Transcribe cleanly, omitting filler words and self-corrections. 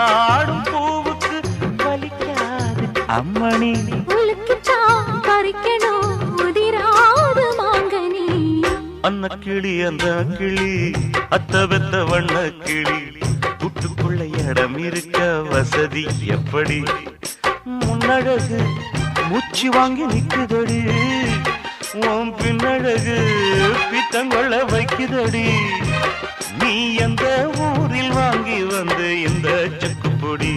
வாடும் பூவுக்கு வலிக்காது அம்மணி. உலுக்குத்தான் பறிக்கணும் உதிராது மாங்கனி. அன்ன கிளி அந்த கிளி அத்த பெத்த வண்ண கிளி கூட்டுக்குள்ள இடம் இருக்க வசதி எப்படி? முன்னழகு மூச்சு வாங்கி நிக்குதடி, உன் பின்னழகு பித்தங்கொள்ள வைக்குதடி. நீ எந்த ஊரில் வாங்கி வந்து இந்த செக்கு பொடி?